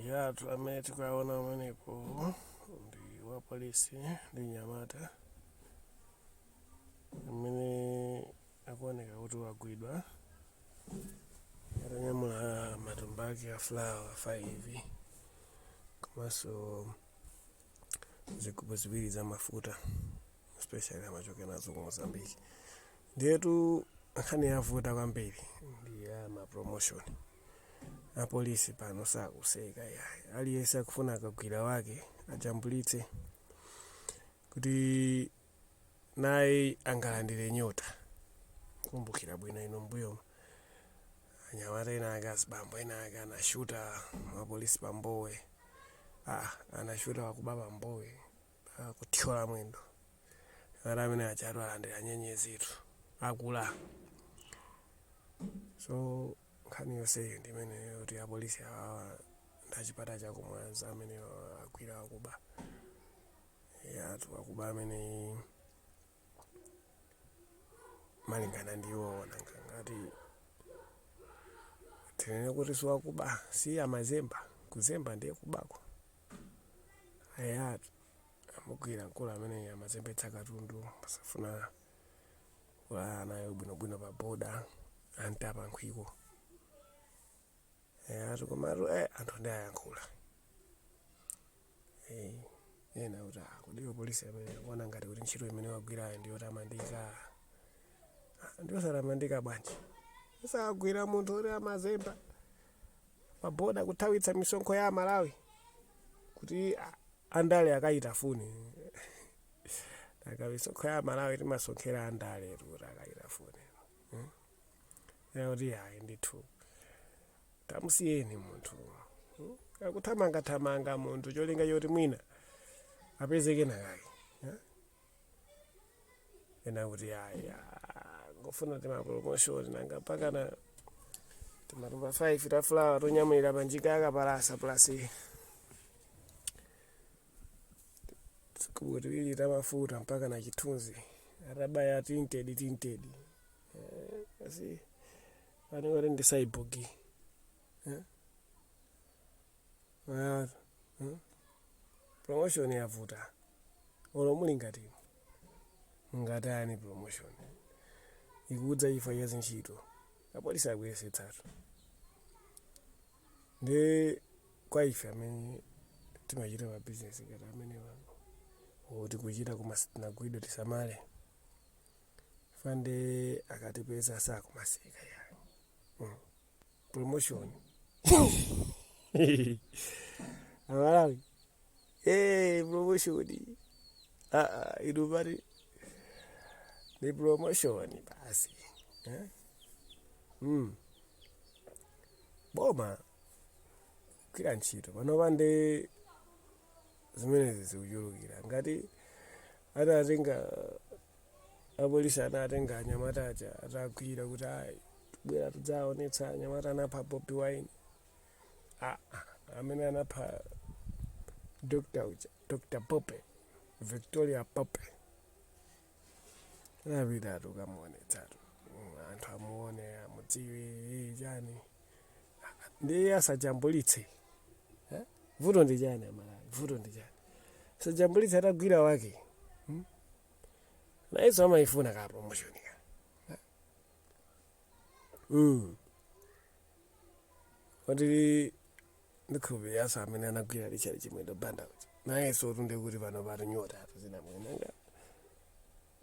Ya amene tikaona umenepo ndi wa polisi ndi nyamata amene akuoneka kuti wagwidwa atanyamula matumba ake a flower 5 komanso zigubu ziwiri za mafuta especially amachoka nazo ku Mozambique. Ndiyetu nkhani yavuta kwambiri ndi ya mapromotion. Apolisi pano sakuseka yayi, aliyense akufuna akagwira wake ajambulitse kuti naye angalandire nyota. Kumbukira bwino ino mbuyo anyamata ena ake bambo ena ake anashuta apolisi pambowe, anashuta wakuba pambowe kuthyola mwendo ara amene achatu alandira nyenyezitu akula. So nkhani yonse ndimene kuti apolisi awa ndachipata cha ku Mwanza amene agwira wakuba wakuba amene malingana ndiwo ngati tinene kuti siwakuba si amazemba, kuzemba ndiye kubako. Amugwira mkulu amene amazembetsa katundu pasafuna wa nayo bwinobwino pa boda antapa nkhwiko. Komatu anthu ndi ayankhula ena kuti kudiwa polisi amene akuona ngati kuti ntchito imene wagwirayo ndiyotamandika. Ndiyosatamandika bwanji isagwira munthu uri amazemba paboda kuthawitsa misonkho ya Malawi kuti andale akayita funi misonkho ya Malawi timasonkhera andale kuti akayita funi kuti hayi ndithu tamusiyeni munthu akuthamanga munthu cholinga choti mwina apezeke nakake ena kuti hayi ngofuna mapromotion nanga pakana matumba 5 ta flower tonyamulira panjika akapalasa plus zigubu ziwiri ta mafuta mpaka na chithunzi atabaya tinted asi anengoti ndi saibogi promotion yavuta olo muli ngati mungatani promotion ikudza ifa ya ntchito apolisi akuyesetsatu ndi kwa ife amene timachita ma business ngati amene wano kuti kuchita kumasitagwidwa tisamale fande akatipeza sakumaseka yayi promotion Malawi promotion idubari ni promotion basi boma kila ntchito pano pande zimene zikuyulukira ngati atatenga apolisi anatenga anyamata aja atagwira kuti bwera tudzaonetsa anyamata anapha Bobi Wine amene anapha Dr. Pope Victoria Pope napitatu kamuonetsatu anthu amuone amudziwe chani ndiye asajambulitse vuto ndi chani Amalawi, vuto ndi chani asajambulitse atagwira wake naiso amayifuna ka promotion kuti ndikhubi yasa amene anagwira lichali chimwendo banda kuti naiso tunde kuti pano pati nyota zinamwenanga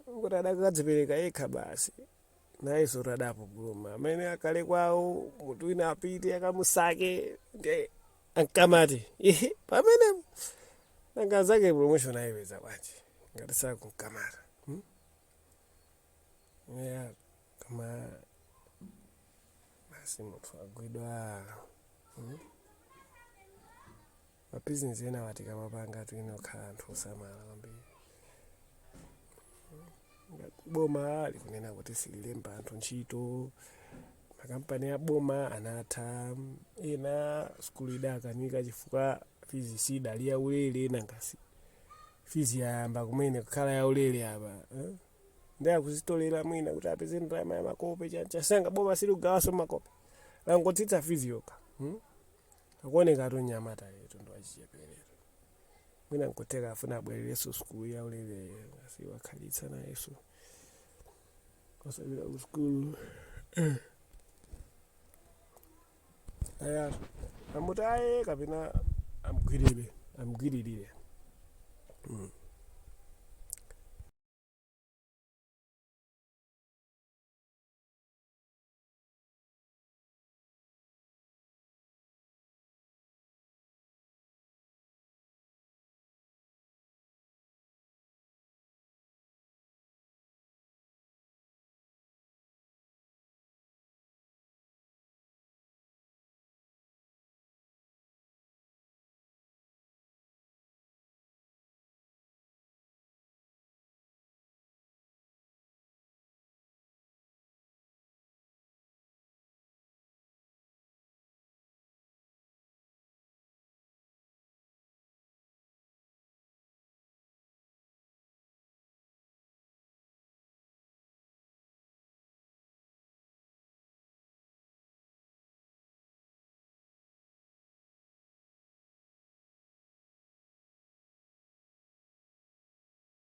kuti adakadzipereka yekha basi naiso tadapo buluma amene akale kwawo mutu wina apite akamusake ndi ankamati pamene nanga zake promotion ayiweza bwanji ngati sakunkamata kama basi munthu agwidwa mabizinesi ena watika mapanga tuinokhala anthu osamala kwambiri. Boma ali kunena kuti sililemba anthu ntchito, makampani ya boma anatha, ena skulu idakanika chifukwa fizi sidali ya ulere nangasi fizi yayamba kumene kukhala ya ulere apa ndi akuzitolera mwina kuti apeze ndalama ya makope chasanga boma sili kugawanso makope langotsitsa fizi yokha akuoneka atu nyamata yetu ndo achicheperero mwina nkuteka afuna abwerereso skulu yaulere asiwakhalitsa nayeso osabira ku skulu aya amutaye kapena amgwiririre